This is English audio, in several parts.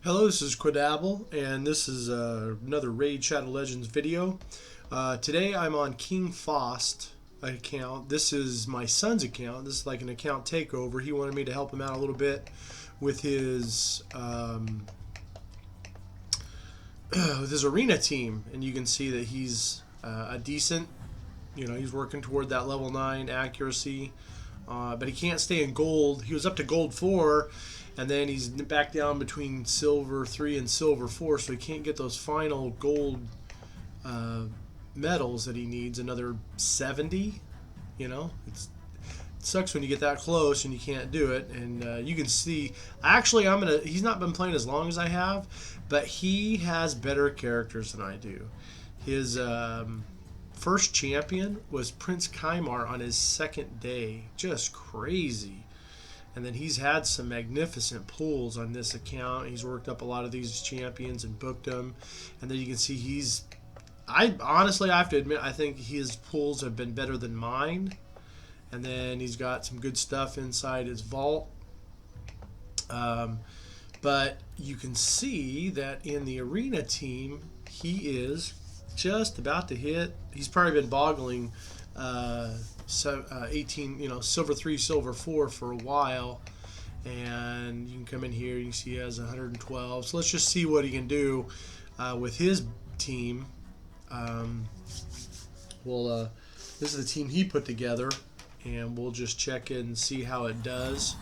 Hello, this is Quadabble, and this is another Raid Shadow Legends video. Today I'm on King Faust account. This is my son's account. This is like an account takeover. He wanted me to help him out a little bit with his arena team, and you can see that he's a decent. He's working toward that level 9 accuracy, but he can't stay in gold. He was up to gold 4. And then he's back down between silver 3 and silver 4, so he can't get those final gold medals that he needs. Another 70, it sucks when you get that close and you can't do it. And you can see, actually, he's not been playing as long as I have, but he has better characters than I do. His first champion was Prince Khaimar on his second day. Just crazy. And then he's had some magnificent pulls on this account. He's worked up a lot of these champions and booked them. And then you can see I honestly have to admit, I think his pulls have been better than mine. And then he's got some good stuff inside his vault. But you can see that in the arena team, he is just about to hit. He's probably been boggling 18, silver 3, silver 4 for a while, and you can come in here. You can see he has 112. So let's just see what he can do with his team. This is the team he put together, and we'll just check in and see how it does.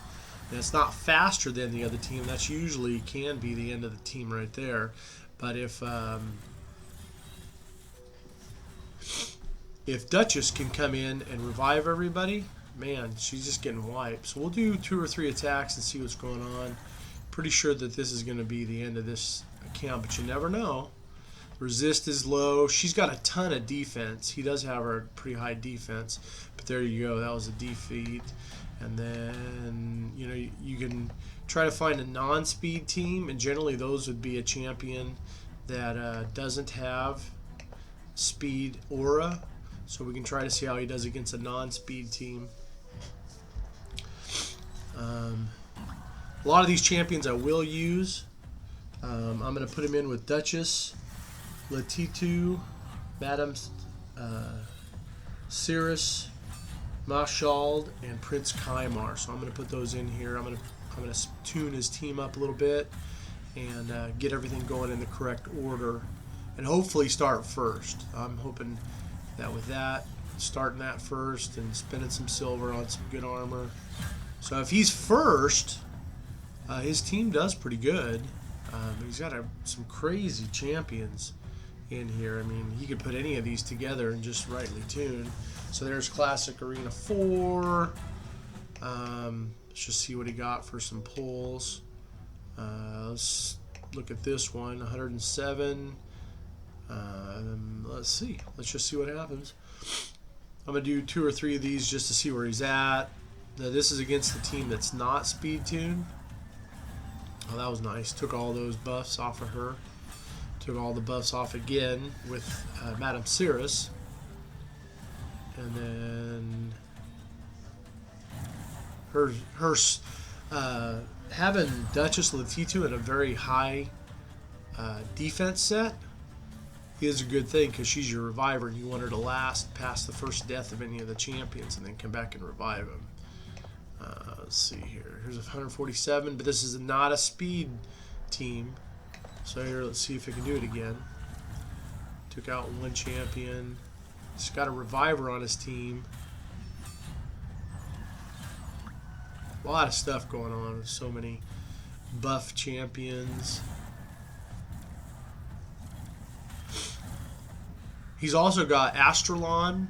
And it's not faster than the other team. That's usually can be the end of the team right there. But if Duchess can come in and revive everybody, man, she's just getting wiped. So we'll do 2 or 3 attacks and see what's going on. Pretty sure that this is going to be the end of this account, but you never know. Resist is low. She's got a ton of defense. He does have her pretty high defense, but there you go. That was a defeat. And then, you can try to find a non-speed team, and generally those would be a champion that doesn't have speed aura. So we can try to see how he does against a non-speed team. A lot of these champions I will use. I'm going to put him in with Duchess, Latitu, Madame Cyrus, Mashald, and Prince Khaimar. So I'm going to put those in here. I'm going to tune his team up a little bit and get everything going in the correct order, and hopefully start first. I'm hoping that with that, starting that first and spending some silver on some good armor. So if he's first, his team does pretty good. He's got some crazy champions in here. I mean, he could put any of these together and just rightly tune. So there's Classic Arena 4. Let's just see what he got for some pulls. Let's look at this one, 107. Let's see. Let's just see what happens. I'm going to do 2 or 3 of these just to see where he's at. Now, this is against the team that's not speed tuned. Oh, that was nice. Took all those buffs off of her. Took all the buffs off again with Madame Cyrus. And then having Duchess Latitu in a very high defense set is a good thing, because she's your reviver and you want her to last past the first death of any of the champions and then come back and revive them. Let's see here. Here's 147, but this is not a speed team. So here, let's see if I can do it again. Took out one champion. He's got a reviver on his team. A lot of stuff going on with so many buff champions. He's also got Astralon,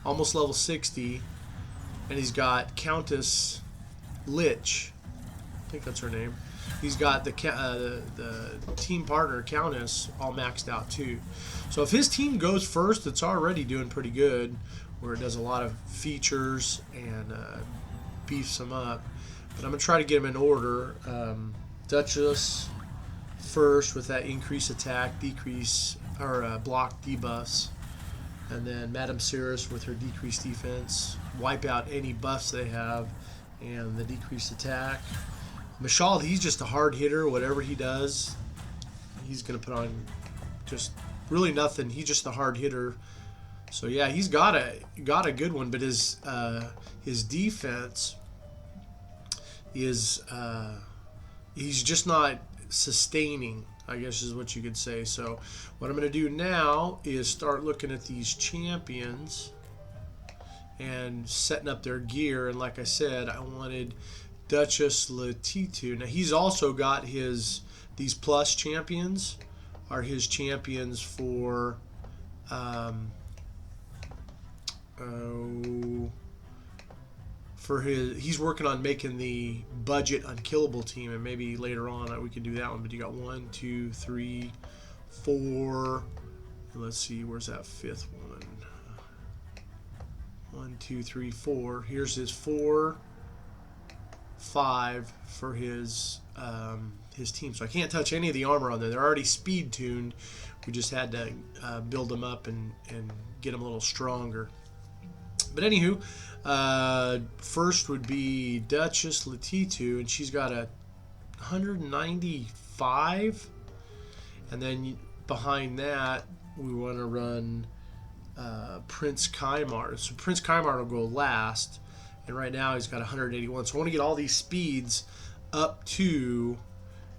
almost level 60, and he's got Countess Lich. I think that's her name. He's got the team partner, Countess, all maxed out too. So if his team goes first, it's already doing pretty good, where it does a lot of features and beefs them up. But I'm going to try to get them in order. Duchess first with that increase attack, decrease, or block debuffs. And then Madame Cyrus with her decreased defense, wipe out any buffs they have, and the decreased attack. Mashal, he's just a hard hitter. Whatever he does, he's going to put on just really nothing. He's just a hard hitter. So yeah, he's got a good one, but his defense is he's just not sustaining, I guess is what you could say. So what I'm going to do now is start looking at these champions and setting up their gear. And like I said, I wanted QuadabbleTO001. Now he's also got these plus champions are his champions for he's working on making the budget unkillable team, and maybe later on we can do that one. But you got 1, 2, 3, 4. Let's see, where's that fifth one? 1, 2, 3, 4. Here's his 4, 5 for his team. So I can't touch any of the armor on there. They're already speed tuned. We just had to build them up and get them a little stronger. But anywho, first would be QuadabbleTO001, and she's got a 195. And then behind that, we want to run Prince Khaimar. So Prince Khaimar will go last, and right now he's got 181. So I want to get all these speeds up to,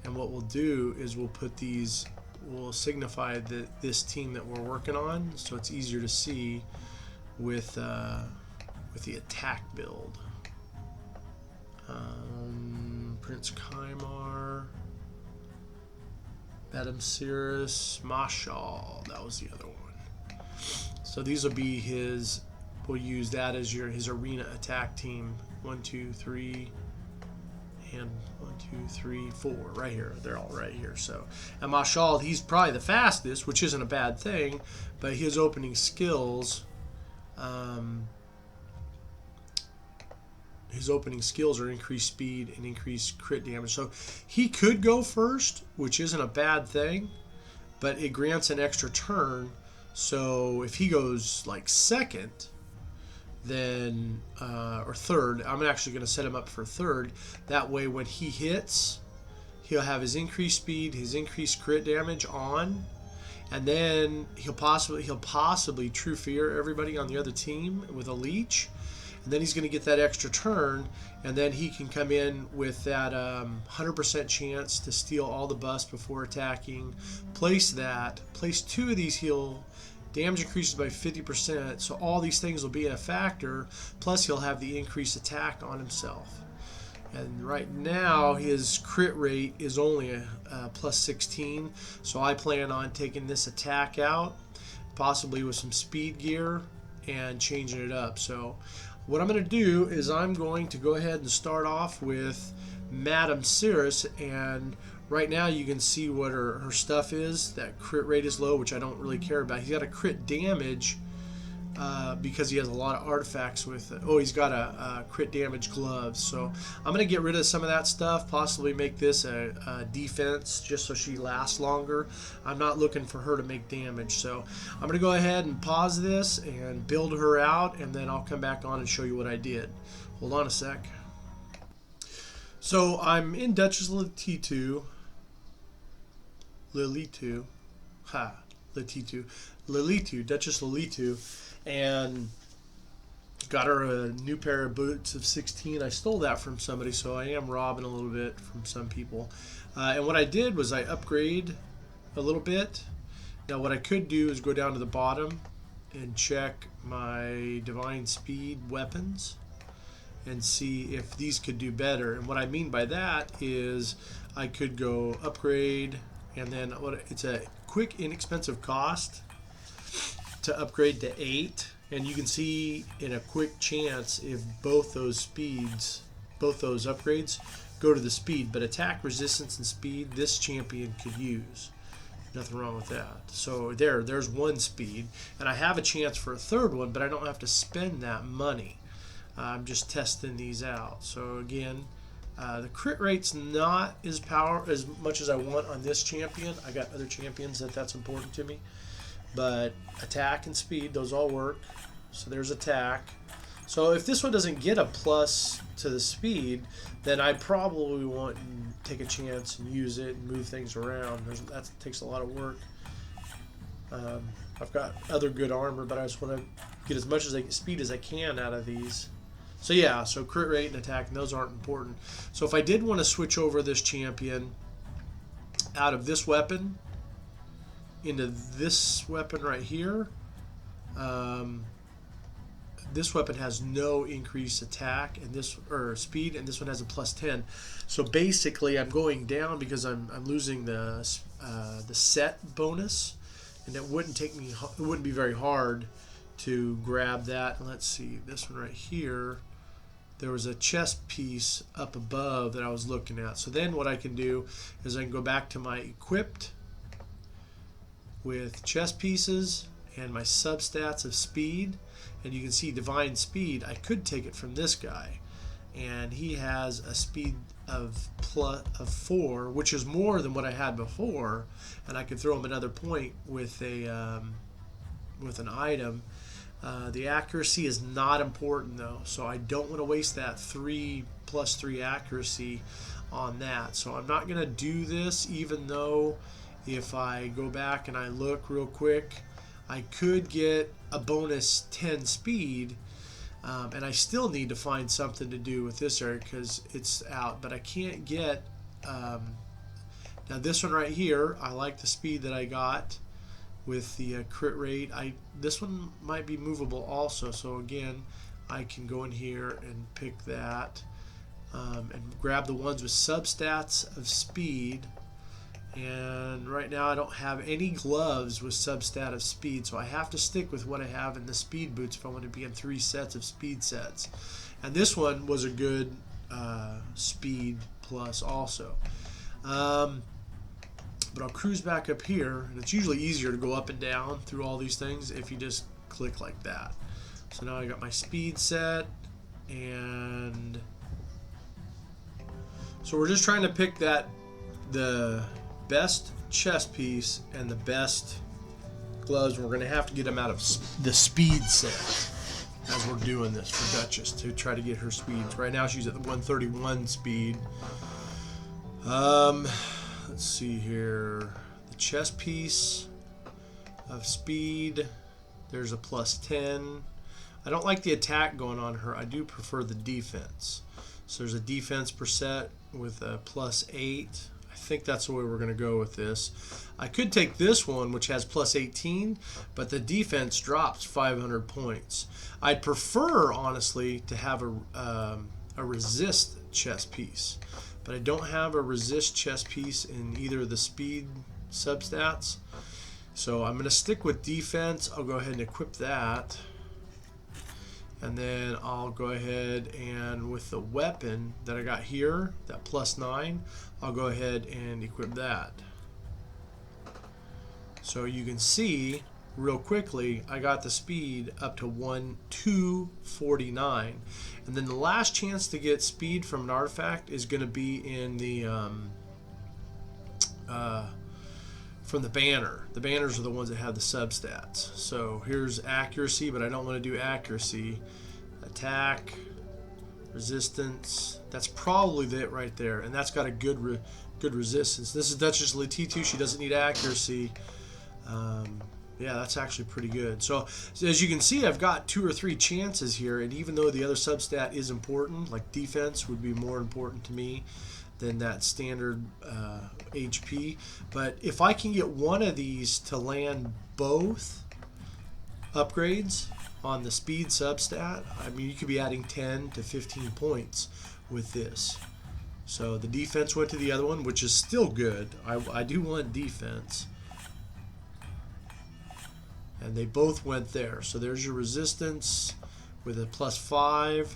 and what we'll do is we'll put these, we'll signify this team that we're working on, so it's easier to see with the attack build. Prince Khaimar, Cyrus, Mashal, that was the other one. So these will be his, we'll use that as his arena attack team. 1, 2, 3, and 1, 2, 3, 4, right here. They're all right here. So, and Mashal, he's probably the fastest, which isn't a bad thing, but his opening skills, are increased speed and increased crit damage. So he could go first, which isn't a bad thing, but it grants an extra turn. So if he goes like second, then or third, I'm actually going to set him up for third. That way when he hits, he'll have his increased speed, his increased crit damage on, and then he'll possibly True Fear everybody on the other team with a leech. And then he's going to get that extra turn, and then he can come in with that 100% chance to steal all the buffs before attacking. Place 2 of these heal. Damage increases by 50%, so all these things will be a factor, plus he'll have the increased attack on himself. And right now his crit rate is only a plus 16, so I plan on taking this attack out, possibly with some speed gear, and changing it up. So what I'm going to do is I'm going to go ahead and start off with Cyrus, and right now you can see what her stuff is. That crit rate is low, which I don't really care about. He's got a crit damage because he has a lot of artifacts with it. Oh, he's got a crit damage gloves. So I'm going to get rid of some of that stuff, possibly make this a defense just so she lasts longer. I'm not looking for her to make damage. So I'm going to go ahead and pause this and build her out, and then I'll come back on and show you what I did. Hold on a sec. So I'm in QuadabbleTO001. QuadabbleTO001, and got her a new pair of boots of 16. I stole that from somebody, so I am robbing a little bit from some people. And what I did was I upgrade a little bit. Now what I could do is go down to the bottom and check my divine speed weapons and see if these could do better. And what I mean by that is I could go upgrade, and then it's a quick, inexpensive cost to upgrade to 8, and you can see in a quick chance if both those upgrades go to the speed. But attack, resistance, and speed, this champion could use. Nothing wrong with that. So there's one speed, and I have a chance for a third one, but I don't have to spend that money. I'm just testing these out. So again, the crit rate's not as much as I want on this champion. I got other champions that's important to me. But attack and speed, those all work. So there's attack. So if this one doesn't get a plus to the speed, then I probably won't take a chance and use it and move things around. That takes a lot of work. I've got other good armor, but I just want to get as much speed as I can out of these. So yeah, so crit rate and attack, and those aren't important. So if I did want to switch over this champion out of this weapon into this weapon right here, this weapon has no increased attack and this speed, and this one has a +10. So basically, I'm going down because I'm losing the set bonus, and it wouldn't be very hard to grab that. Let's see, this one right here. There was a chest piece up above that I was looking at. So then what I can do is I can go back to my equipped with chest pieces and my substats of speed, and you can see divine speed. I could take it from this guy, and he has a speed of 4, which is more than what I had before, and I could throw him another point with an item. The accuracy is not important though, so I don't want to waste that 3+3 accuracy on that. So I'm not going to do this, even though if I go back and I look real quick, I could get a bonus 10 speed, and I still need to find something to do with this area because it's out. But I can't get now this one right here. I like the speed that I got with the crit rate. This one might be movable also, so again I can go in here and pick that and grab the ones with substats of speed. And right now I don't have any gloves with substat of speed, so I have to stick with what I have in the speed boots if I want to be in 3 sets of speed sets. And this one was a good speed plus also. But I'll cruise back up here, and it's usually easier to go up and down through all these things if you just click like that. So now I got my speed set, and so we're just trying to pick the best chest piece and the best gloves. We're going to have to get them out of the speed set as we're doing this for Duchess to try to get her speeds. Right now she's at the 131 speed. Let's see here. The chest piece of speed, there's a +10. I don't like the attack going on her. I do prefer the defense. So there's a defense per set with a +8. I think that's the way we're going to go with this. I could take this one, which has +18, but the defense drops 500 points. I'd prefer, honestly, to have a resist chest piece, but I don't have a resist chest piece in either of the speed substats. So I'm going to stick with defense. I'll go ahead and equip that. And then I'll go ahead and with the weapon that I got here, that +9, I'll go ahead and equip that. So you can see real quickly, I got the speed up to 249. And then the last chance to get speed from an artifact is going to be in the from the banner. The banners are the ones that have the substats. So here's accuracy, but I don't want to do accuracy. Attack, resistance. That's probably it right there, and that's got a good resistance. This is Duchess Letitu. She doesn't need accuracy. Yeah, that's actually pretty good. So as you can see, I've got 2 or 3 chances here, and even though the other substat is important, like defense would be more important to me than that standard HP. But if I can get one of these to land both upgrades on the speed substat, I mean, you could be adding 10 to 15 points with this. So the defense went to the other one, which is still good. I do want defense. And they both went there. So there's your resistance with a +5.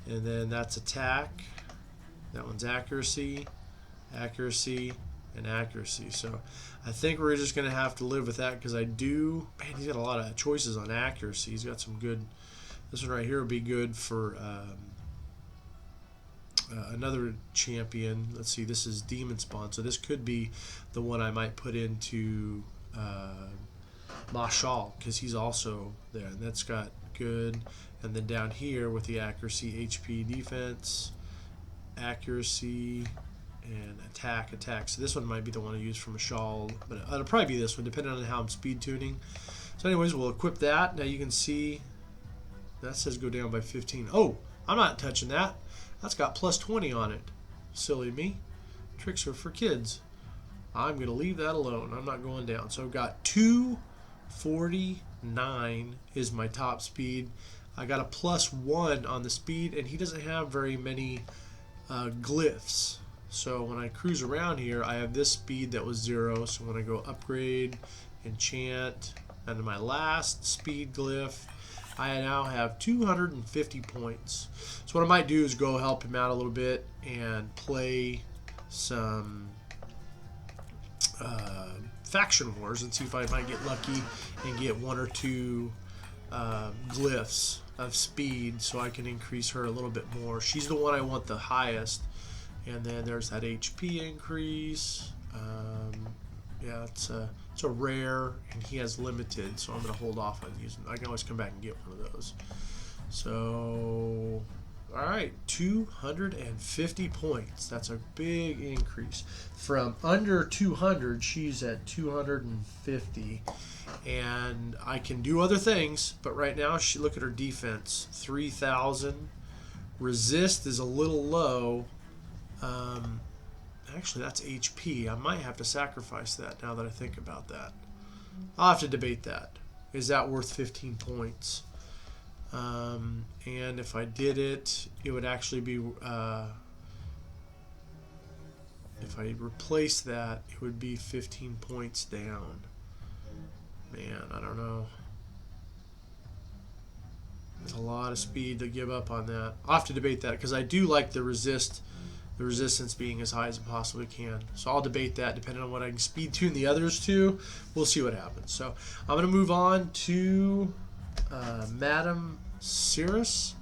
And then that's attack. That one's accuracy, accuracy, and accuracy. So I think we're just going to have to live with that because man, he's got a lot of choices on accuracy. He's got some good. This one right here would be good for another champion. Let's see, this is Demon Spawn. So this could be the one I might put into Mashal because he's also there. And that's got good. And then down here with the accuracy, HP, defense, accuracy, and attack. So this one might be the one I use for Mashal, but it'll probably be this one depending on how I'm speed tuning. So anyways, we'll equip that. Now you can see that says go down by 15. Oh, I'm not touching that. That's got plus 20 on it. Silly me. Tricks are for kids. I'm going to leave that alone. I'm not going down. So I've got 249 is my top speed. I got a plus 1 on the speed, and he doesn't have very many glyphs. So when I cruise around here, I have this speed that was 0. So when I go upgrade, enchant, and my last speed glyph, I now have 250 points. So what I might do is go help him out a little bit and play some faction wars and see if I might get lucky and get 1 or 2 glyphs of speed so I can increase her a little bit more. She's the one I want the highest. And then there's that HP increase. Yeah, it's a rare, and he has limited, so I'm going to hold off on using. I can always come back and get one of those. So, all right, 250 points. That's a big increase. From under 200, she's at 250. And I can do other things, but right now, look at her defense, 3,000. Resist is a little low. Actually, that's HP. I might have to sacrifice that now that I think about that. I'll have to debate that. Is that worth 15 points? And if I did it, it would actually be... if I replace that, it would be 15 points down. Man, I don't know. There's a lot of speed to give up on that. I'll have to debate that because I do like the resistance being as high as it possibly can. So I'll debate that depending on what I can speed tune the others to. We'll see what happens. So I'm going to move on to Madam Cyrus.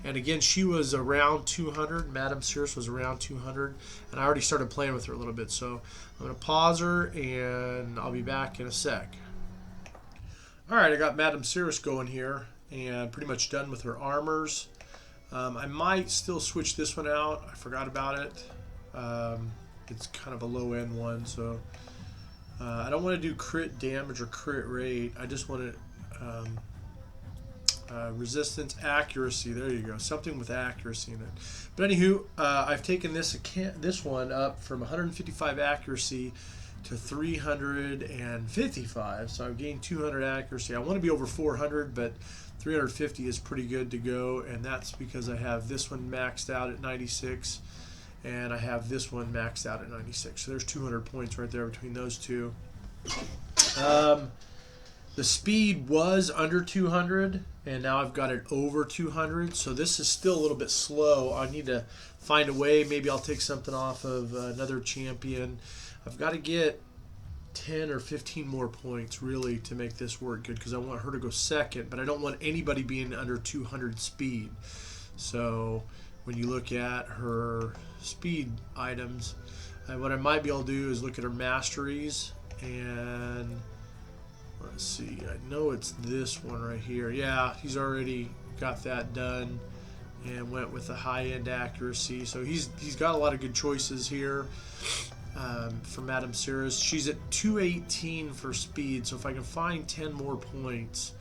And again, she was around 200. Madam Cyrus was around 200. And I already started playing with her a little bit. So I'm going to pause her and I'll be back in a sec. Alright, I got Madam Cyrus going here. And pretty much done with her armors. I might still switch this one out. I forgot about it. It's kind of a low end one, so I don't want to do crit damage or crit rate. I just want to resistance, accuracy. There you go, something with accuracy in it. But anywho, I've taken this one up from 155 accuracy to 355, so I've gained 200 accuracy. I want to be over 400, but 350 is pretty good to go, and that's because I have this one maxed out at 96, and I have this one maxed out at 96. So there's 200 points right there between those two. The speed was under 200, and now I've got it over 200, so this is still a little bit slow. I need to find a way. Maybe I'll take something off of another champion. I've got to get 10 or 15 more points really to make this work good because I want her to go second, but I don't want anybody being under 200 speed. So when you look at her speed items, what I might be able to do is look at her masteries, and let's see, I know it's this one right here. Yeah, he's already got that done and went with the high-end accuracy. So he's got a lot of good choices here. For Madam Cyrus, she's at 218 for speed, so if I can find 10 more points,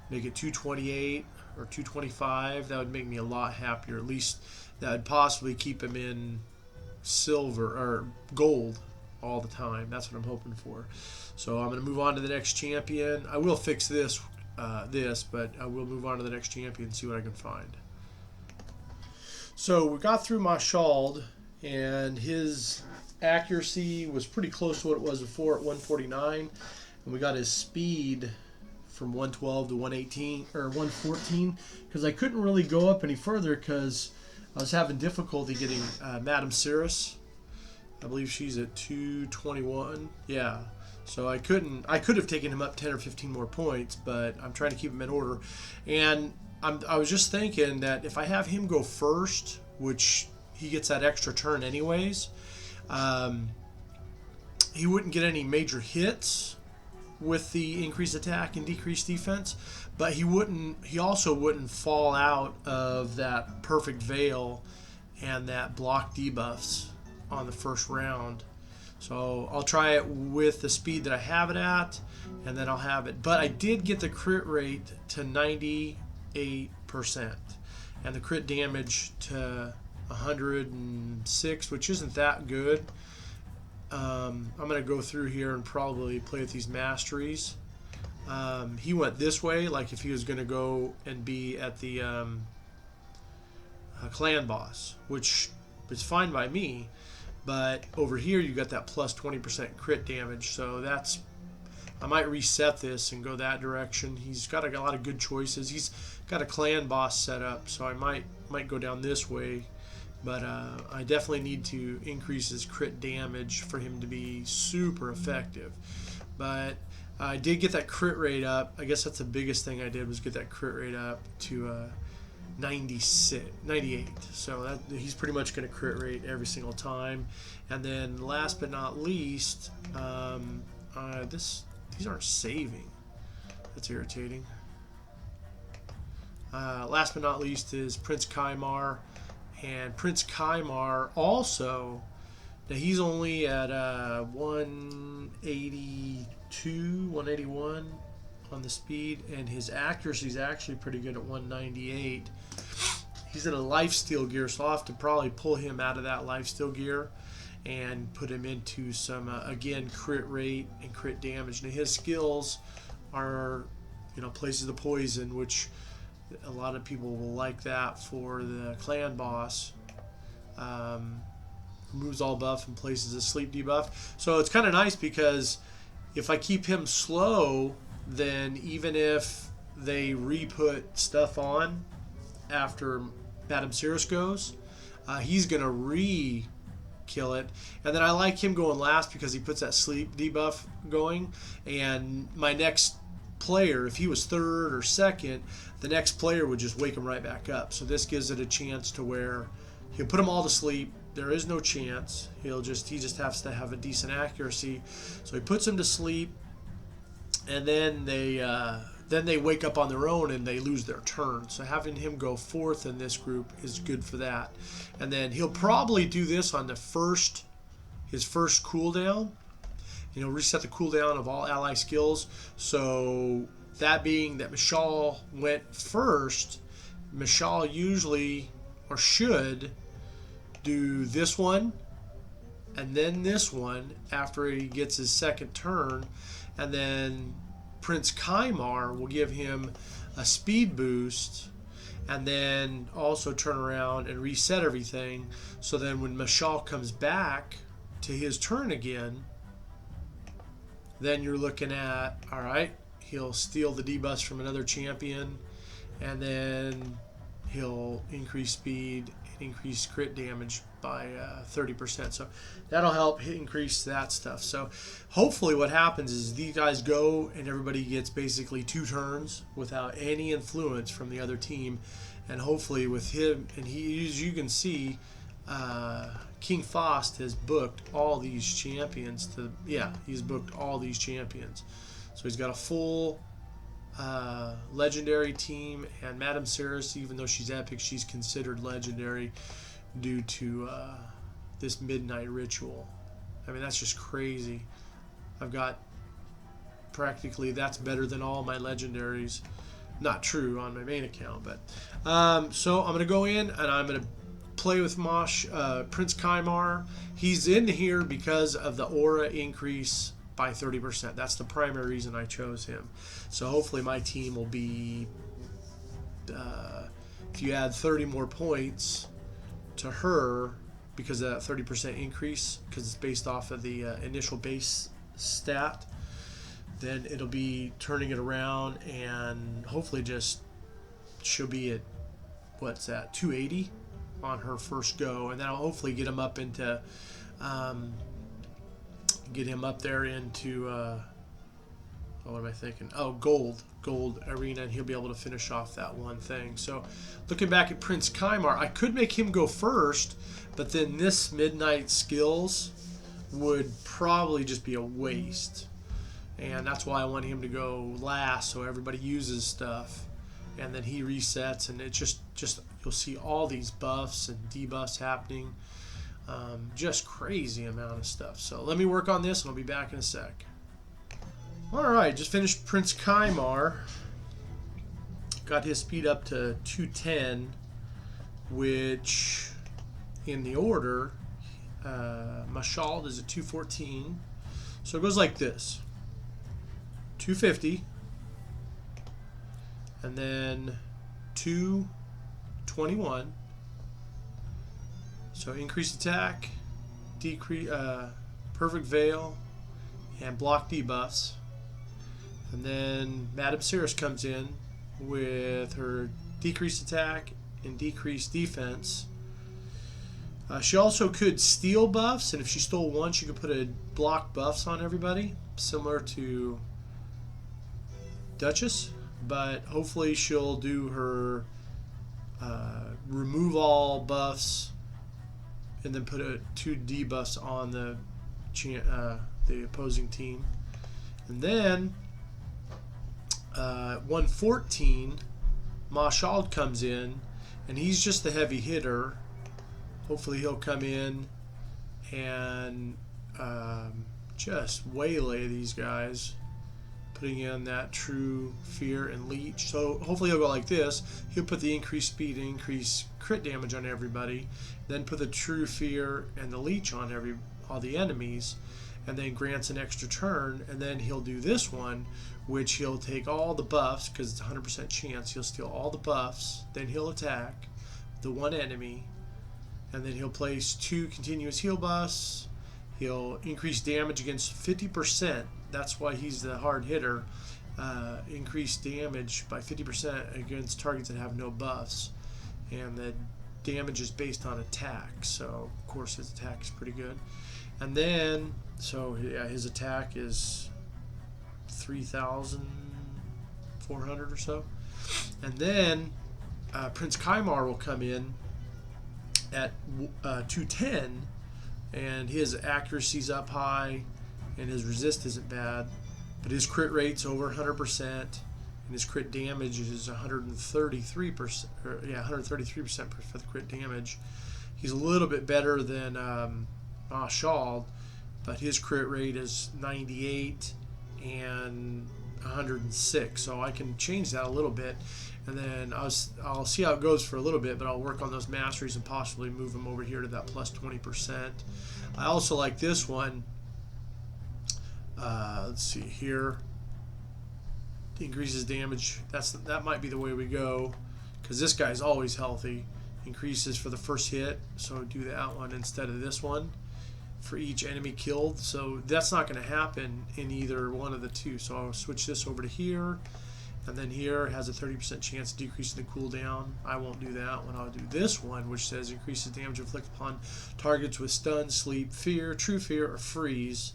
make it 228 or 225, that would make me a lot happier. At least that would possibly keep him in silver or gold all the time. That's what I'm hoping for. So I'm going to move on to the next champion. I will fix this, but I will move on to the next champion and see what I can find. So we got through Mashald, and his accuracy was pretty close to what it was before at 149, and we got his speed from 112 to 118 or 114 because I couldn't really go up any further because I was having difficulty getting Madam Cyrus. I believe she's at 221. Yeah, so I could have taken him up 10 or 15 more points, but I'm trying to keep him in order. And I was just thinking that if I have him go first, which he gets that extra turn anyways, he wouldn't get any major hits, with the increased attack and decreased defense, but he also wouldn't fall out of that perfect veil and that block debuffs on the first round. So I'll try it with the speed that I have it at, and then I'll have it. But I did get the crit rate to 98%, and the crit damage to 106, which isn't that good. I'm going to go through here and probably play with these masteries. He went this way, like if he was going to go and be at the clan boss, which is fine by me. But over here you got that plus 20% crit damage, so that's, I might reset this and go that direction. He's got a lot of good choices. He's got a clan boss set up, so I might go down this way. But I definitely need to increase his crit damage for him to be super effective. But I did get that crit rate up. I guess that's the biggest thing I did, was get that crit rate up to 98. So that, he's pretty much going to crit rate every single time. And then last but not least, these aren't saving. That's irritating. Last but not least is Prince Khaimar. And Prince Khaimar also, now he's only at 182, 181 on the speed, and his accuracy is actually pretty good at 198. He's in a lifesteal gear, so I'll have to probably pull him out of that lifesteal gear and put him into some, again, crit rate and crit damage. Now his skills are, places of poison, which a lot of people will like that for the clan boss. Removes all buff and places a sleep debuff. So it's kind of nice because if I keep him slow, then even if they re-put stuff on after Madame Cyrus goes, he's going to re-kill it. And then I like him going last because he puts that sleep debuff going. And my next player, if he was third or second, the next player would just wake him right back up. So this gives it a chance to where he'll put them all to sleep. There is no chance. He just has to have a decent accuracy. So he puts them to sleep, and then they wake up on their own and they lose their turn. So having him go fourth in this group is good for that. And then he'll probably do this on his first cooldown. Reset the cooldown of all ally skills. So that being that Mashal went first, Mashal usually, or should, do this one and then this one after he gets his second turn. And then Prince Khaimar will give him a speed boost and then also turn around and reset everything. So then when Mashal comes back to his turn again, then you're looking at, all right, he'll steal the debuffs from another champion, and then he'll increase speed and increase crit damage by 30%. So that'll help increase that stuff. So hopefully what happens is these guys go and everybody gets basically 2 turns without any influence from the other team. And hopefully with him, and he, as you can see, King Faust has booked all these champions he's booked all these champions. So he's got a full legendary team, and Madame Cyrus, even though she's epic, she's considered legendary due to this midnight ritual. I mean, that's just crazy. I've got practically, that's better than all my legendaries. Not true on my main account, but so I'm gonna go in and I'm gonna play with Prince Khaimar. He's in here because of the aura increase by 30%. That's the primary reason I chose him. So hopefully my team will be, if you add 30 more points to her because of that 30% increase, because it's based off of the initial base stat, then it'll be turning it around, and hopefully she'll be at, what's that, 280 on her first go, and that'll hopefully get him up into what am I thinking? Oh, gold arena, and he'll be able to finish off that one thing. So looking back at Prince Khaimar, I could make him go first, but then this midnight skills would probably just be a waste. and that's why I want him to go last, so everybody uses stuff, and then he resets, and it just you'll see all these buffs and debuffs happening. Just crazy amount of stuff. So let me work on this, and I'll be back in a sec. Alright, just finished Prince Khaimar. Got his speed up to 210, which in the order, Mashald is at 214. So it goes like this: 250, and then 221. So increased attack, decrease, perfect veil, and block debuffs. And then Madame Cyrus comes in with her decreased attack and decreased defense. She also could steal buffs, and if she stole one, she could put a block buffs on everybody, similar to Duchess. But hopefully she'll do her remove all buffs and then put 2 debuffs on the opposing team. And then 114, Mashald comes in, and he's just the heavy hitter. Hopefully he'll come in and just waylay these guys, putting in that true fear and leech. So hopefully he'll go like this. He'll put the increased speed and increase crit damage on everybody, then put the true fear and the leech on all the enemies, and then grants an extra turn. And then he'll do this one, which he'll take all the buffs, because it's a 100% chance. He'll steal all the buffs, then he'll attack the one enemy, and then he'll place 2 continuous heal buffs. He'll increase damage against 50%. That's why he's the hard hitter. Increase damage by 50% against targets that have no buffs. And the damage is based on attack. So, of course, his attack is pretty good. And then, so yeah, his attack is 3,400 or so. And then Prince Khaimar will come in at 210, and his accuracy's up high, and his resist isn't bad, but his crit rate's over 100%, and his crit damage is 133%. Yeah, 133% for the crit damage. He's a little bit better than Mashald, but his crit rate is 98 and 106. So I can change that a little bit, and then I'll see how it goes for a little bit, but I'll work on those masteries and possibly move them over here to that plus 20%. I also like this one. Let's see here. Increases damage. That might be the way we go, because this guy's always healthy. Increases for the first hit, so do that one instead of this one for each enemy killed. So that's not going to happen in either one of the two. So I'll switch this over to here, and then here has a 30% chance of decreasing the cooldown. I won't do that one. I'll do this one, which says increases damage inflicted upon targets with stun, sleep, fear, true fear, or freeze.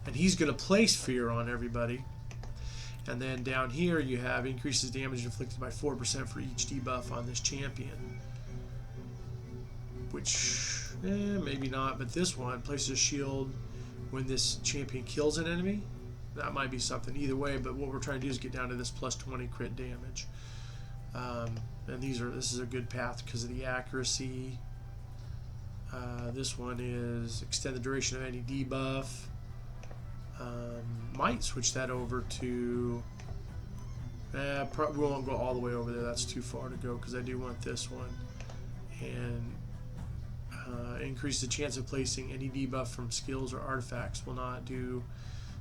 And he's going to place fear on everybody. And then down here you have increases damage inflicted by 4% for each debuff on this champion. Which, maybe not, but this one places a shield when this champion kills an enemy. That might be something. Either way, but what we're trying to do is get down to this plus 20 crit damage. And this is a good path because of the accuracy. This one is extend the duration of any debuff. Might switch that over to, we won't go all the way over there, that's too far to go, because I do want this one. And increase the chance of placing any debuff from skills or artifacts. Will not do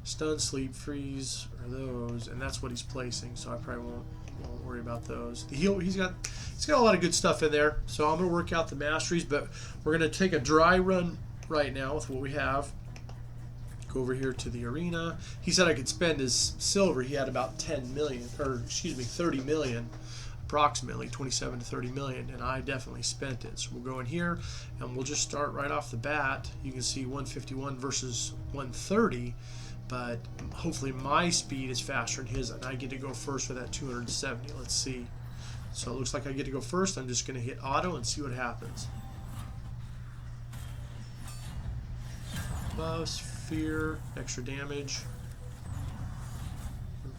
stun, sleep, freeze, or those, and that's what he's placing, so I probably won't worry about those. The heal, he's got a lot of good stuff in there, so I'm going to work out the masteries, but we're going to take a dry run right now with what we have. Over here to the arena. He said I could spend his silver. He had about 10 million, or excuse me, 30 million, approximately 27 to 30 million, and I definitely spent it. So we'll go in here and we'll just start right off the bat. You can see 151 versus 130, but hopefully my speed is faster than his, and I get to go first with that 270. Let's see. So it looks like I get to go first. I'm just going to hit auto and see what happens. Buffs, fear, extra damage.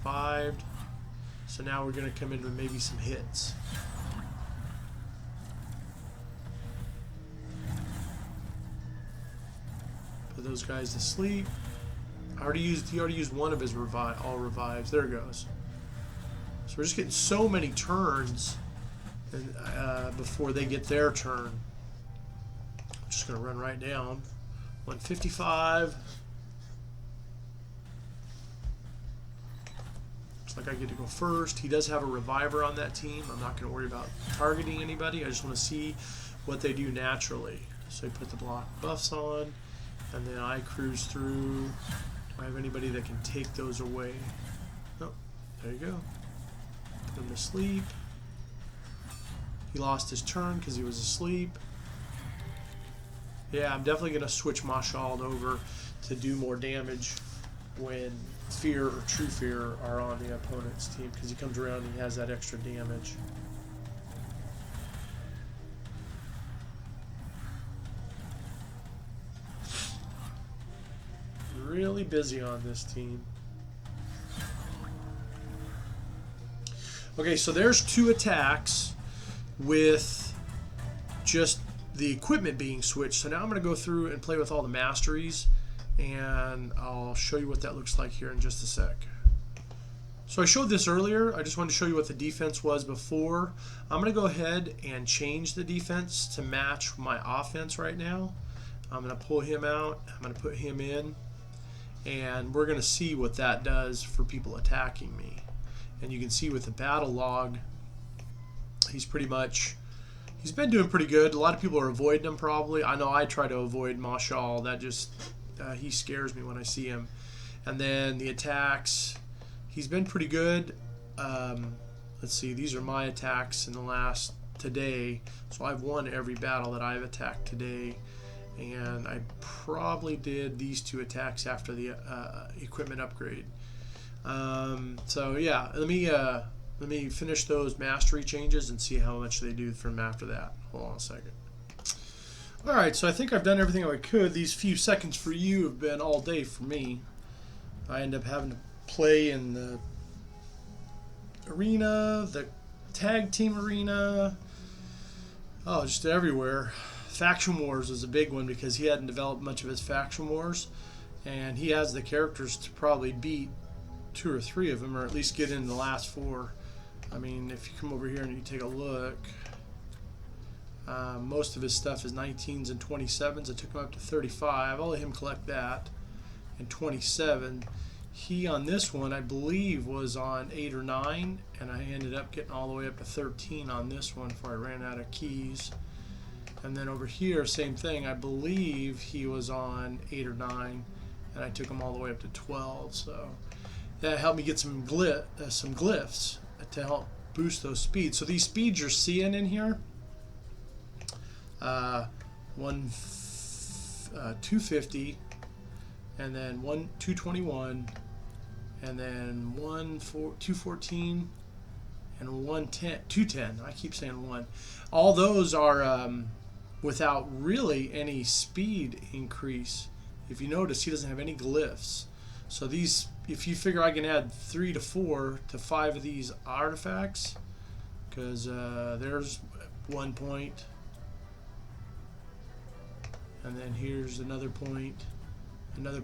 revived. So now we're going to come in with maybe some hits. Put those guys to sleep. He already used one of his all revives. There it goes. So we're just getting so many turns before they get their turn. I'm just going to run right down. 155. Looks like I get to go first. He does have a reviver on that team. I'm not going to worry about targeting anybody. I just want to see what they do naturally. So he put the block buffs on, and then I cruise through. Do I have anybody that can take those away? Oh, there you go. Put him to sleep. He lost his turn because he was asleep. Yeah, I'm definitely going to switch Marshall over to do more damage when Fear or True Fear are on the opponent's team, because he comes around and he has that extra damage. Really busy on this team. Okay, so there's 2 attacks with just the equipment being switched. So now I'm going to go through and play with all the masteries, and I'll show you what that looks like here in just a sec. So I showed this earlier. I just wanted to show you what the defense was before. I'm going to go ahead and change the defense to match my offense right now. I'm going to pull him out. I'm going to put him in, and we're going to see what that does for people attacking me. And you can see with the battle log, he's been doing pretty good. A lot of people are avoiding him probably. I know I try to avoid Marshall. That just, he scares me when I see him. And then the attacks, he's been pretty good. Let's see, these are my attacks in the last today. So I've won every battle that I've attacked today. And I probably did these 2 attacks after the equipment upgrade. So yeah, let me finish those mastery changes and see how much they do from after that. Hold on a second. Alright, so I think I've done everything I could. These few seconds for you have been all day for me. I end up having to play in the arena, the tag team arena, just everywhere. Faction Wars is a big one because he hadn't developed much of his Faction Wars, and he has the characters to probably beat 2 or 3 of them, or at least get in the last 4. I mean, if you come over here and you take a look, most of his stuff is 19s and 27s. It took him up to 35. I'll let him collect that. And 27. He, on this one, I believe, was on 8 or 9, and I ended up getting all the way up to 13 on this one before I ran out of keys. And then over here, same thing. I believe he was on 8 or 9, and I took him all the way up to 12. So that helped me get some glyphs to help boost those speeds. So these speeds you're seeing in here, 250, and then 221, and then 214, and 210. I keep saying 1. All those are without really any speed increase. If you notice, he doesn't have any glyphs. So these, if you figure I can add 3 to 4 to 5 of these artifacts, because there's 1 point, and then here's another point, and another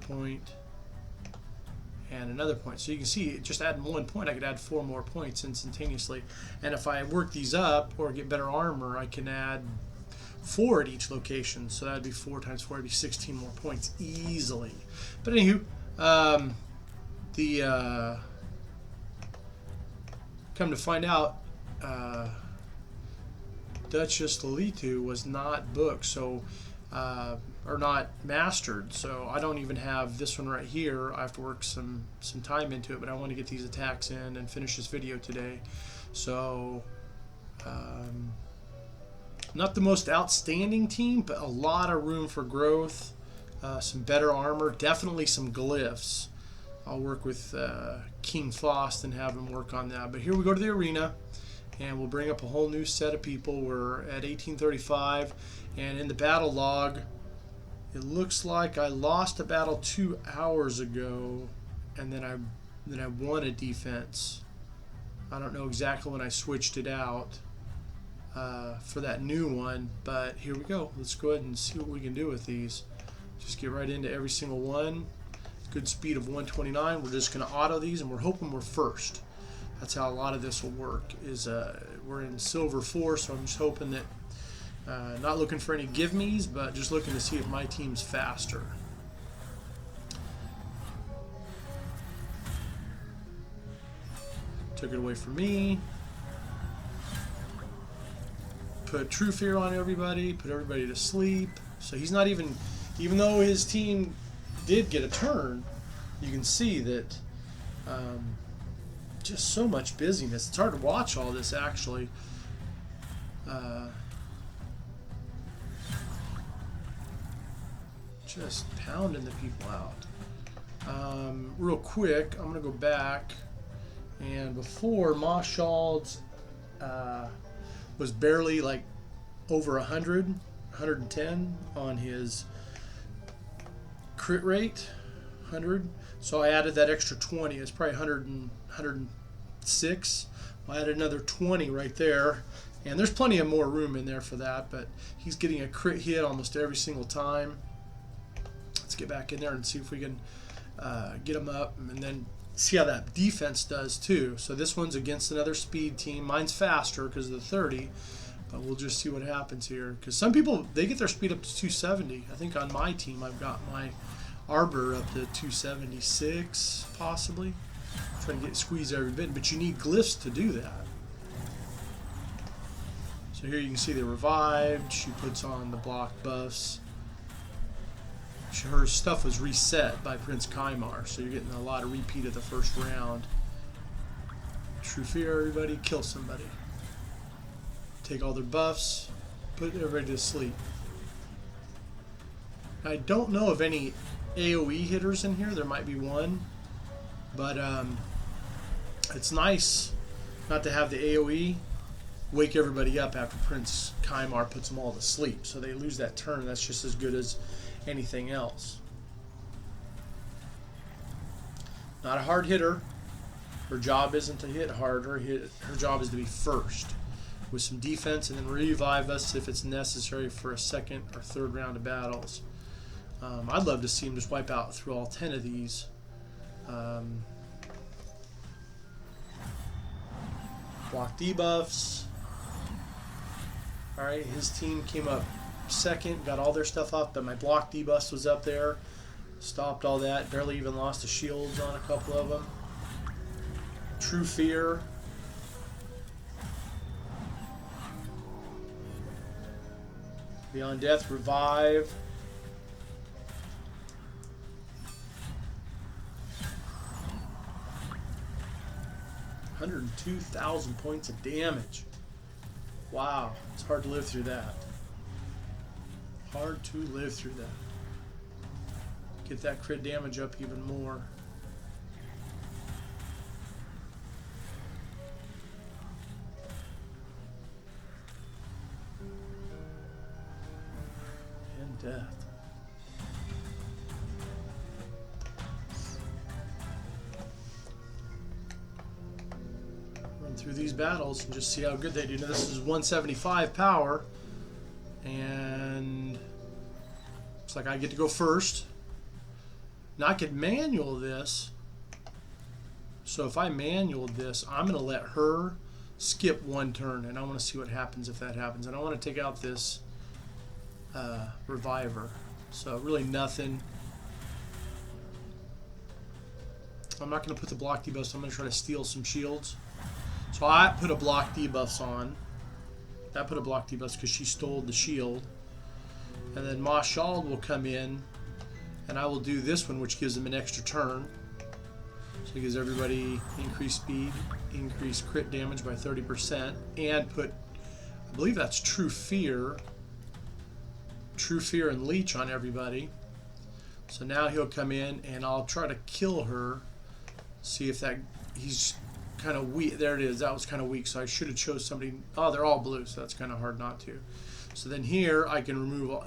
point. So you can see, just adding 1 point, I could add 4 more points instantaneously. And if I work these up or get better armor, I can add 4 at each location. So that'd be 4 times 4, would be 16 more points easily. But anywho, come to find out, Duchess Lalitu was not booked, so or not mastered, so I don't even have this one right here. I have to work some time into it, but I want to get these attacks in and finish this video today. So not the most outstanding team, but a lot of room for growth, some better armor, definitely some glyphs. I'll work with King Faust and have him work on that. But here we go to the arena, and we'll bring up a whole new set of people. We're at 1835, and in the battle log, it looks like I lost a battle 2 hours ago, and then I then I won a defense. I don't know exactly when I switched it out for that new one, but here we go. Let's go ahead and see what we can do with these. Just get right into every single one. Good speed of 129. We're just going to auto these, and we're hoping we're first. That's how a lot of this will work. Is we're in silver 4, so I'm just hoping that not looking for any give me's, but just looking to see if my team's faster. Took it away from me. Put true fear on everybody. Put everybody to sleep. So he's not even though his team did get a turn, you can see that just so much busyness. It's hard to watch all this actually. Just pounding the people out. Real quick, I'm gonna go back, and before Marshall's was barely like over 100, 110 on his crit rate, 100. So I added that extra 20. It's probably 100 and 106. I added another 20 right there, and there's plenty of more room in there for that. But he's getting a crit hit almost every single time. Let's get back in there and see if we can get him up, and then see how that defense does too. So this one's against another speed team. Mine's faster because of the 30, but we'll just see what happens here. Because some people, they get their speed up to 270. I think on my team I've got my Arbiter up to 276 possibly. Trying to squeeze every bit, but you need glyphs to do that. So here you can see they revived. She puts on the block buffs. Her stuff was reset by Prince Khaimar, so you're getting a lot of repeat of the first round. True fear, everybody, kill somebody. Take all their buffs, put everybody to sleep. I don't know of any AoE hitters in here. There might be one, but it's nice not to have the AoE wake everybody up after Prince Khaimar puts them all to sleep, so they lose that turn. That's just as good as anything else. Not a hard hitter. Her job isn't to hit hard. Her job is to be first with some defense, and then revive us if it's necessary for a second or third round of battles. I'd love to see him just wipe out through all 10 of these. Block debuffs. Alright, his team came up second, got all their stuff up, but my block debuff was up there. Stopped all that, barely even lost the shields on a couple of them. True fear. Beyond Death, revive. $102,000 points of damage. Wow, it's hard to live through that. Hard to live through that. Get that crit damage up even more. And death. Run through these battles and just see how good they do. Now this is 175 power, and looks like I get to go first. Now I could manual this. So if I manual this, I'm going to let her skip one turn, and I want to see what happens if that happens. And I want to take out this reviver. So really nothing. I'm not going to put the block debuffs. I'm going to try to steal some shields. So I put a block debuffs on. That put a block debuffs because she stole the shield. And then Marshall will come in, and I will do this one, which gives them an extra turn. So it gives everybody increased speed, increased crit damage by 30%, and put, I believe that's True Fear and Leech on everybody. So now he'll come in, and I'll try to kill her. See if that, he's kind of weak. There it is. That was kind of weak, so I should have chose somebody. Oh, they're all blue, so that's kind of hard not to. So then here I can remove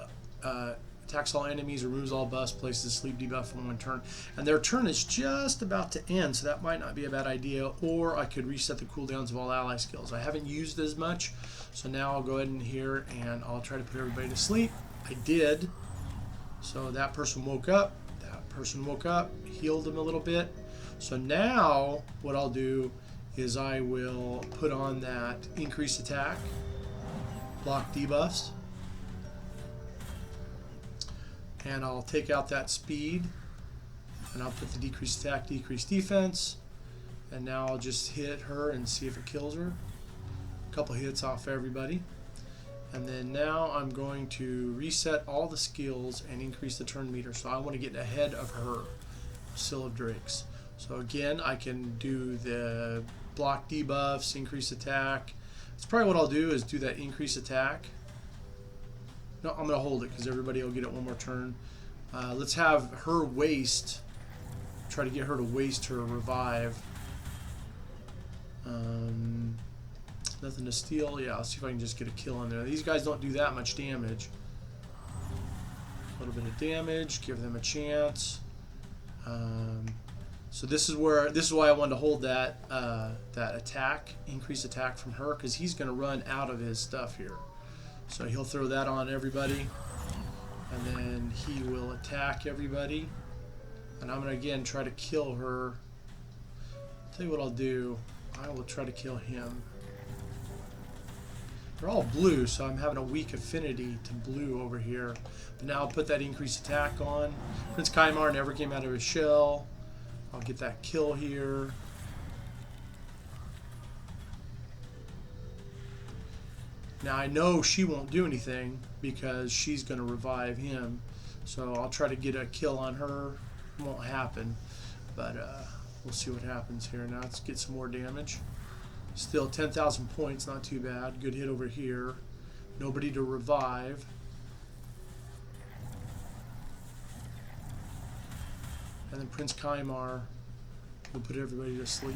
Attacks all enemies, removes all buffs, places a sleep debuff for 1 turn. And their turn is just about to end, so that might not be a bad idea. Or I could reset the cooldowns of all ally skills. I haven't used as much, so now I'll go ahead in here and I'll try to put everybody to sleep. I did. So that person woke up. That person woke up, healed him a little bit. So now what I'll do is I will put on that increased attack, block debuffs. And I'll take out that speed, and I'll put the decreased attack, decreased defense, and now I'll just hit her and see if it kills her. A couple hits off everybody. And then now I'm going to reset all the skills and increase the turn meter. So I want to get ahead of her, Seal of Drakes. So again, I can do the block debuffs, increase attack. That's probably what I'll do, is do that increase attack. No, I'm going to hold it because everybody will get it one more turn. Let's have her waste. Try to get her to waste her revive. Nothing to steal. Yeah, I'll see if I can just get a kill in there. These guys don't do that much damage. A little bit of damage. Give them a chance. So this is why I wanted to hold that that attack, increase attack from her, because he's going to run out of his stuff here. So he'll throw that on everybody, and then he will attack everybody. And I'm going to again try to kill her. I'll tell you what I'll do. I will try to kill him. They're all blue, so I'm having a weak affinity to blue over here. But now I'll put that increased attack on. Prince Khaimar never came out of his shell. I'll get that kill here. Now I know she won't do anything because she's going to revive him. So I'll try to get a kill on her. It won't happen, but we'll see what happens here. Now let's get some more damage. Still 10,000 points, not too bad. Good hit over here. Nobody to revive. And then Prince Khaimar will put everybody to sleep.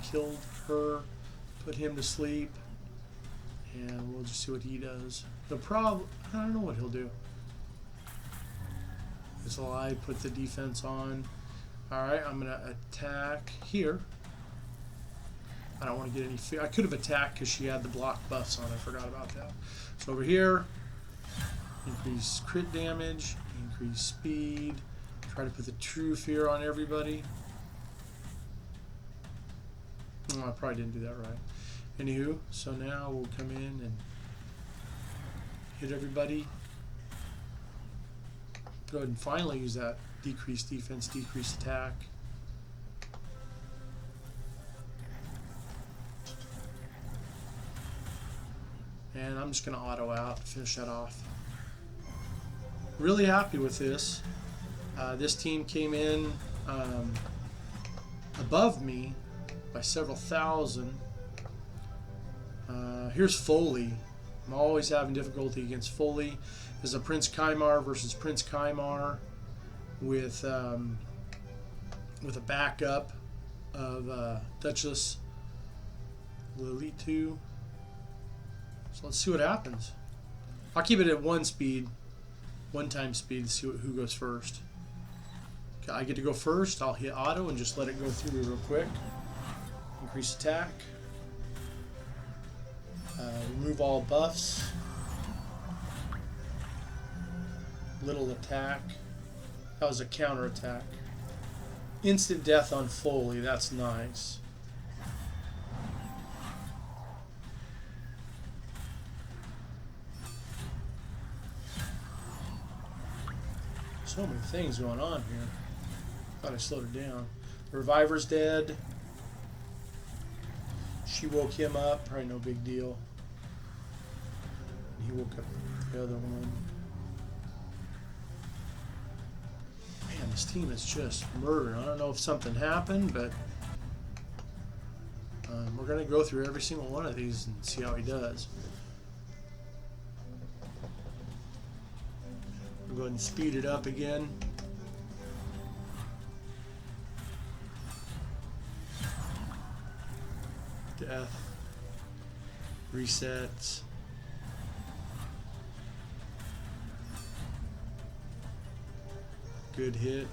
Killed her, put him to sleep. And we'll just see what he does. I don't know what he'll do. So I put the defense on. Alright, I'm going to attack here. I don't want to get any fear. I could have attacked because she had the block buffs on. I forgot about that. So over here, increase crit damage, increase speed. Try to put the true fear on everybody. Oh, I probably didn't do that right. Anywho, so now we'll come in and hit everybody. Go ahead and finally use that decreased defense, decreased attack. And I'm just going to auto out, finish that off. Really happy with this. This team came in above me by several thousand. Here's Foley. I'm always having difficulty against Foley. There's a Prince Khaimar versus Prince Khaimar with a backup of Duchess Lilitu. So let's see what happens. I'll keep it at one time speed, to see who goes first. Okay, I get to go first. I'll hit auto and just let it go through real quick. Increase attack. Remove all buffs. Little attack. That was a counter attack. Instant death on Foley. That's nice. So many things going on here. Thought I slowed it down. The Reviver's dead. She woke him up. Probably no big deal. He woke up the other one. Man, this team is just murder. I don't know if something happened, but we're going to go through every single one of these and see how he does. We'll go ahead and speed it up again. Death. Resets. Good hit.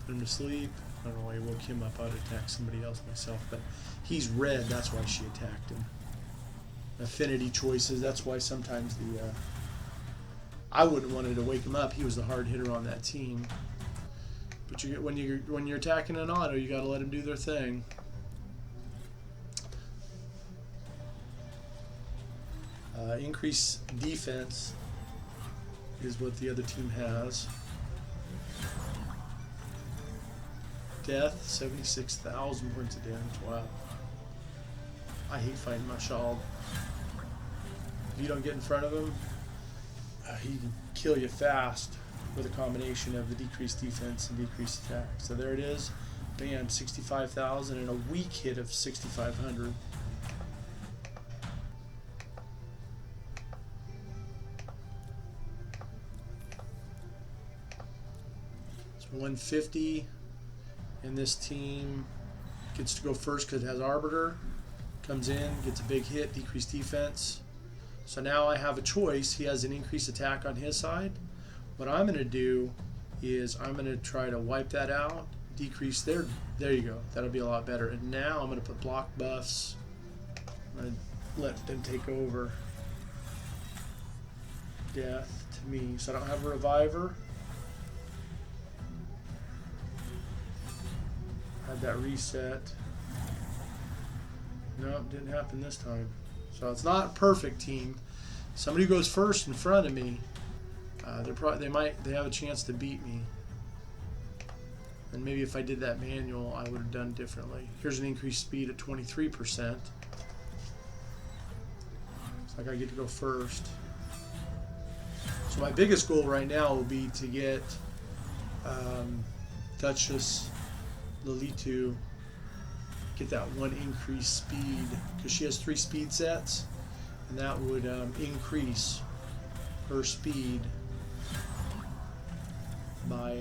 Put him to sleep. I don't know why he woke him up. I'd attack somebody else myself, but he's red. That's why she attacked him. Affinity choices. That's why sometimes the I wouldn't wanted to wake him up. He was the hard hitter on that team. But you get when you're attacking an auto, you got to let them do their thing. Increase defense is what the other team has. Death, 76,000 points of damage. Wow. I hate fighting Mashal. If you don't get in front of him, he can kill you fast with a combination of the decreased defense and decreased attack. So there it is. Bam, 65,000 and a weak hit of 6,500. So 150. And this team gets to go first because it has Arbiter. Comes in, gets a big hit, decreased defense. So now I have a choice. He has an increased attack on his side. What I'm going to do is I'm going to try to wipe that out, decrease there. There you go. That'll be a lot better. And now I'm going to put block buffs. I'm going to let them take over. Death to me. So I don't have a reviver. Had that reset. No, it didn't happen this time. So it's not a perfect team. Somebody who goes first in front of me, they have a chance to beat me. And maybe if I did that manual, I would have done differently. Here's an increased speed at 23%. It's like I get to go first. So my biggest goal right now will be to get Duchess Lilitu, get that one increased speed, because she has 3 speed sets, and that would increase her speed by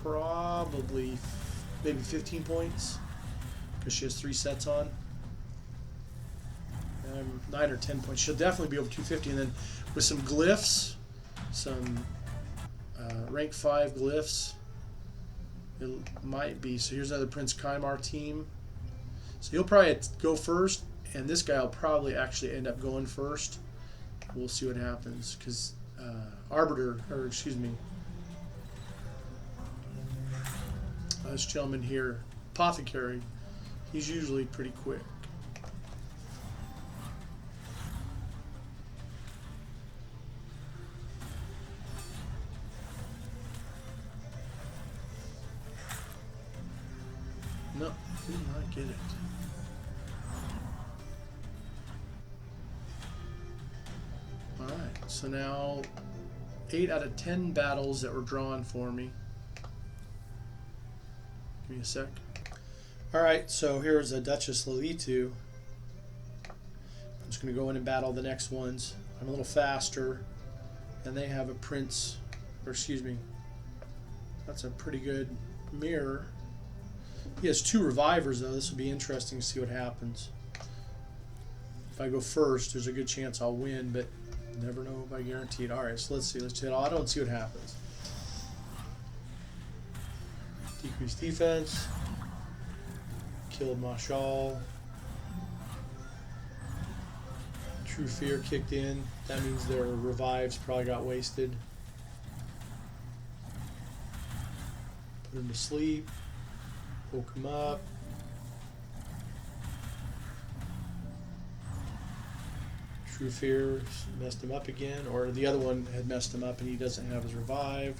probably maybe 15 points, because she has 3 sets on. 9 or 10 points. She'll definitely be over 250, and then with some glyphs, some rank 5 glyphs, it might be. So here's another Prince Khaimar team. So he'll probably go first, and this guy will probably actually end up going first. We'll see what happens, because this gentleman here, Apothecary, he's usually pretty quick. No, did not get it. Alright, so now 8 out of 10 battles that were drawn for me. Give me a sec. Alright, so here's a Duchess Lilitu. I'm just going to go in and battle the next ones. I'm a little faster, and they have a Prince, or excuse me, that's a pretty good mirror. He has 2 revivers, though. This will be interesting to see what happens. If I go first, there's a good chance I'll win, but never know if I guarantee it. Alright, so let's see. Let's hit auto and see what happens. Decreased defense. Killed Mashal. True Fear kicked in. That means their revives probably got wasted. Put him to sleep. Woke him up. True Fear messed him up again, or the other one had messed him up and he doesn't have his revive.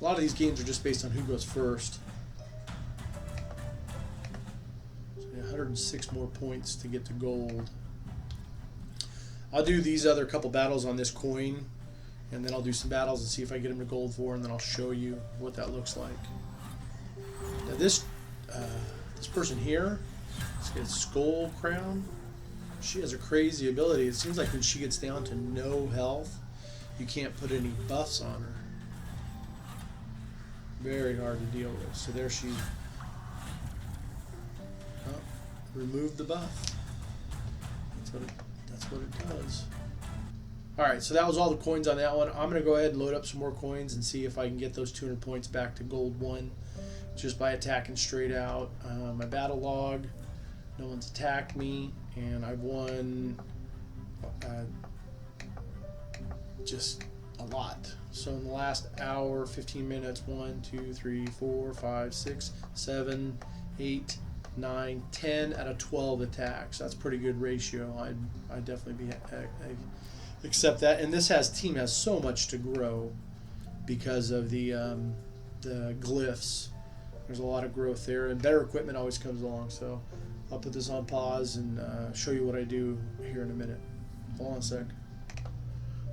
A lot of these games are just based on who goes first. So 106 more points to get to gold. I'll do these other couple battles on this coin, and then I'll do some battles and see if I get him to gold 4, and then I'll show you what that looks like. Now this person here, let's get Skull Crown. She has a crazy ability. It seems like when she gets down to no health, you can't put any buffs on her. Very hard to deal with. So there she removed the buff. That's what it does. Alright, so that was all the coins on that one. I'm going to go ahead and load up some more coins and see if I can get those 200 points back to gold 1 just by attacking straight out. My battle log, no one's attacked me, and I've won just a lot. So in the last hour, 15 minutes, 1, 2, 3, 4, 5, 6, 7, 8, 9, 10 out of 12 attacks. That's a pretty good ratio. I'd definitely be accept that. And this team has so much to grow because of the glyphs. There's a lot of growth there, and better equipment always comes along. So I'll put this on pause and show you what I do here in a minute. Hold on a sec.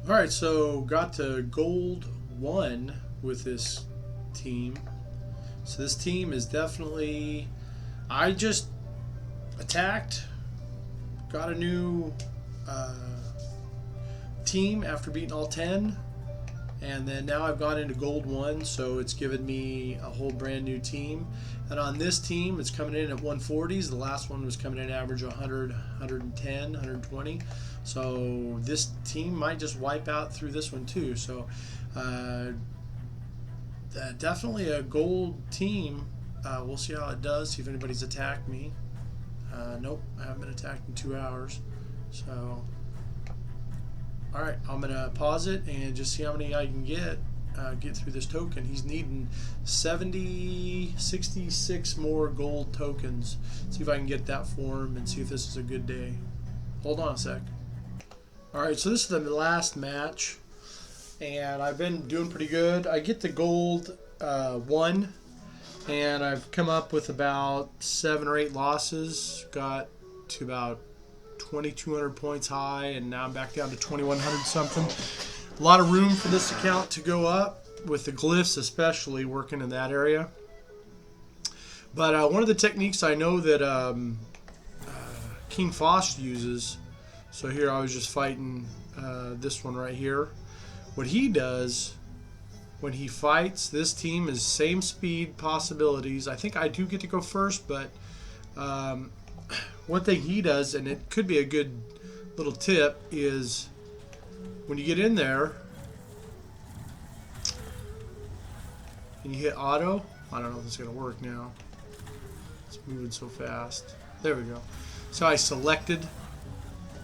Alright, so got to gold 1 with this team. So this team is definitely, I just attacked, got a new team after beating all 10, and then now I've gone into gold 1, so it's given me a whole brand new team. And on this team, it's coming in at 140s. The last one was coming in average 100, 110, 120. So this team might just wipe out through this one too. So definitely a gold team. We'll see how it does, see if anybody's attacked me. Nope, I haven't been attacked in 2 hours. So alright, I'm going to pause it and just see how many I can get through this token. He's needing 66 more gold tokens. See if I can get that for him and see if this is a good day. Hold on a sec. Alright, so this is the last match, and I've been doing pretty good. I get the gold 1, and I've come up with about 7 or 8 losses. Got to about 2,200 points high, and now I'm back down to 2,100 something. A lot of room for this account to go up, with the glyphs especially working in that area. But one of the techniques I know that King Faust uses, so here I was just fighting this one right here. What he does when he fights this team is same speed possibilities. I think I do get to go first, but one thing he does, and it could be a good little tip, is when you get in there and you hit auto, I don't know if it's going to work now. It's moving so fast. There we go. So I selected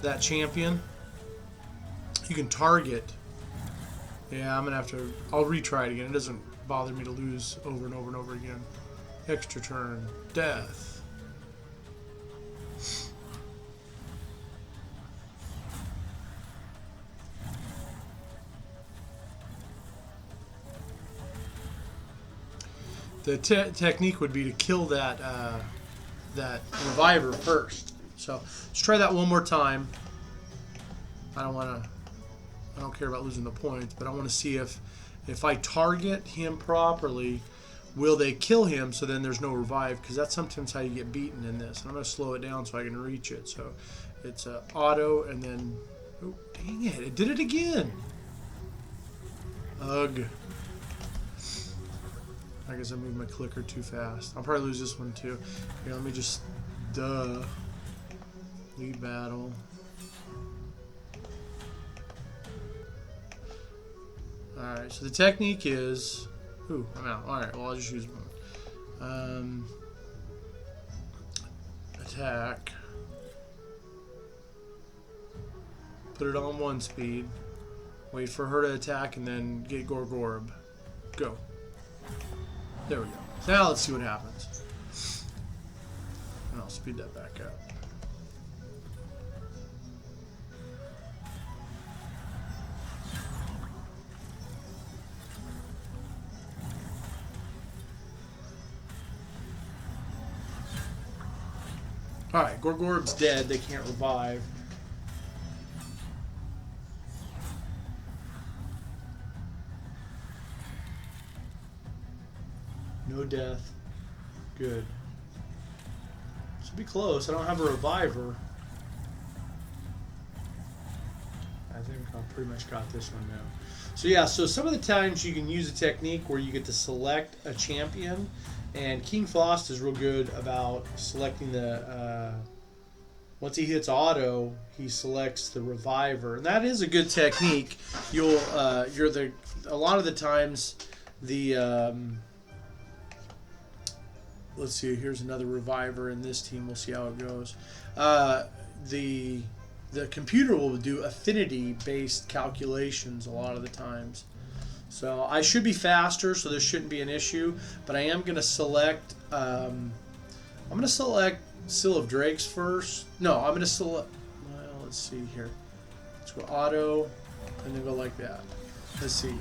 that champion. You can target. Yeah, I'm going to have to, I'll retry it again. It doesn't bother me to lose over and over and over again. Extra turn. Death. The technique would be to kill that that reviver first. So let's try that one more time. I don't care about losing the points, but I want to see if I target him properly, will they kill him? So then there's no revive, because that's sometimes how you get beaten in this. And I'm going to slow it down so I can reach it. So it's auto, and then oh dang it! It did it again. Ugh. I guess I moved my clicker too fast. I'll probably lose this one too. Here, let me just... Lead battle. Alright, so the technique is... Ooh, I'm out. Alright, well I'll just use one. Attack. Put it on 1 speed. Wait for her to attack and then get Gorgorb. Go. There we go. Now let's see what happens. And I'll speed that back up. Alright, Gorgorb's dead. They can't revive. No death. Good. Should be close. I don't have a reviver. I think I pretty much got this one now. So yeah, so some of the times you can use a technique where you get to select a champion, and King Faust is real good about selecting the once he hits auto, he selects the reviver, and that is a good technique. You'll a lot of the times the let's see. Here's another reviver in this team. We'll see how it goes. The computer will do affinity-based calculations a lot of the times. So I should be faster, so this shouldn't be an issue. But I am going to select. I'm going to select Seal of Drakes first. No, I'm going to select. Well, let's see here. Let's go auto, and then go like that. Let's see.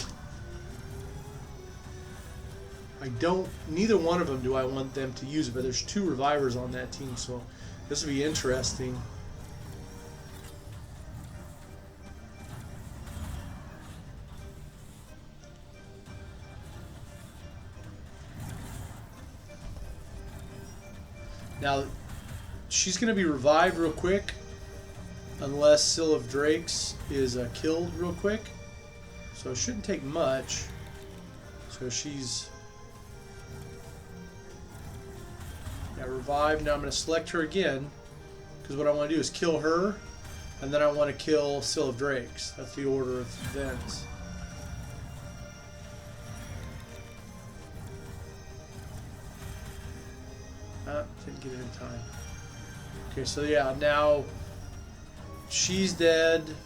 Neither one of them do I want them to use it, but there's 2 revivers on that team, so this will be interesting. Now, she's going to be revived real quick, unless Seal of Drakes is killed real quick. So it shouldn't take much. So she's revived. Now I'm going to select her again, because what I want to do is kill her, and then I want to kill Seal of Drakes. That's the order of events. Didn't get it in time. Okay, so yeah, now she's dead. Man,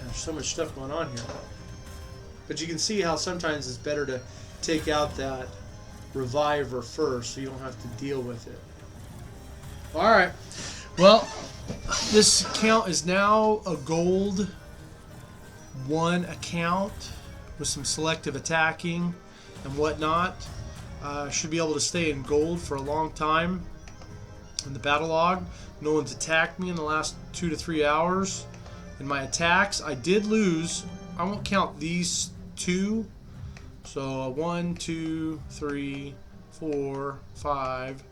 there's so much stuff going on here. But you can see how sometimes it's better to take out that reviver first so you don't have to deal with it. Alright. Well, this account is now a gold 1 account with some selective attacking and whatnot. Should be able to stay in gold for a long time in the battle log. No one's attacked me in the last 2 to 3 hours. In my attacks, I did lose. I won't count these 2. So 1, 2, 3, 4, 5,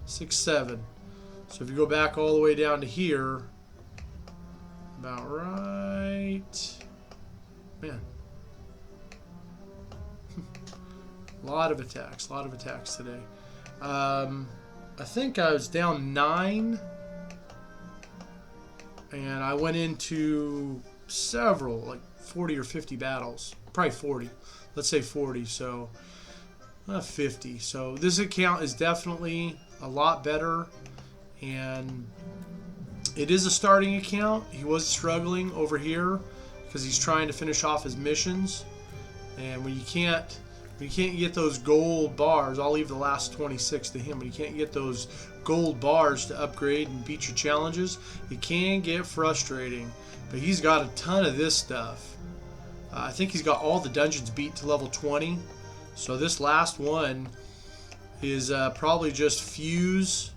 6, 7. So if you go back all the way down to here, about right, man. A lot of attacks today. I think I was down 9, and I went into several, like 40 or 50 battles. Probably 40. Let's say 40, so 50. So this account is definitely a lot better, and it is a starting account. He was struggling over here because he's trying to finish off his missions, and when you can't get those gold bars, I'll leave the last 26 to him, but you can't get those gold bars to upgrade and beat your challenges, it can get frustrating. But he's got a ton of this stuff. I think he's got all the dungeons beat to level 20. So this last one is probably just fuse.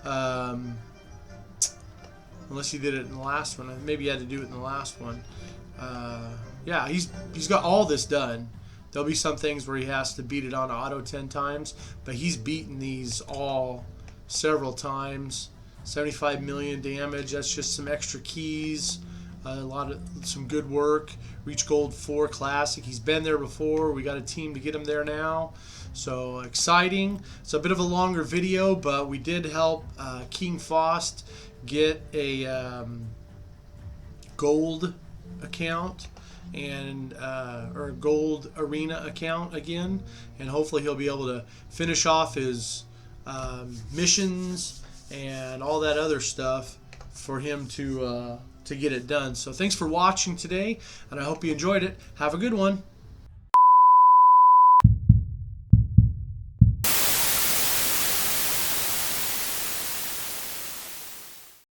Unless he did it in the last one. Maybe he had to do it in the last one. Yeah, he's got all this done. There'll be some things where he has to beat it on auto 10 times, but he's beaten these all several times. 75 million damage. That's just some extra keys. Some good work. Reach gold 4 classic. He's been there before. We got a team to get him there now. So exciting. It's a bit of a longer video, but we did help King Faust get a gold account and or a gold arena account again, and hopefully he'll be able to finish off his missions and all that other stuff for him to get it done. So thanks for watching today, and I hope you enjoyed it. Have a good one.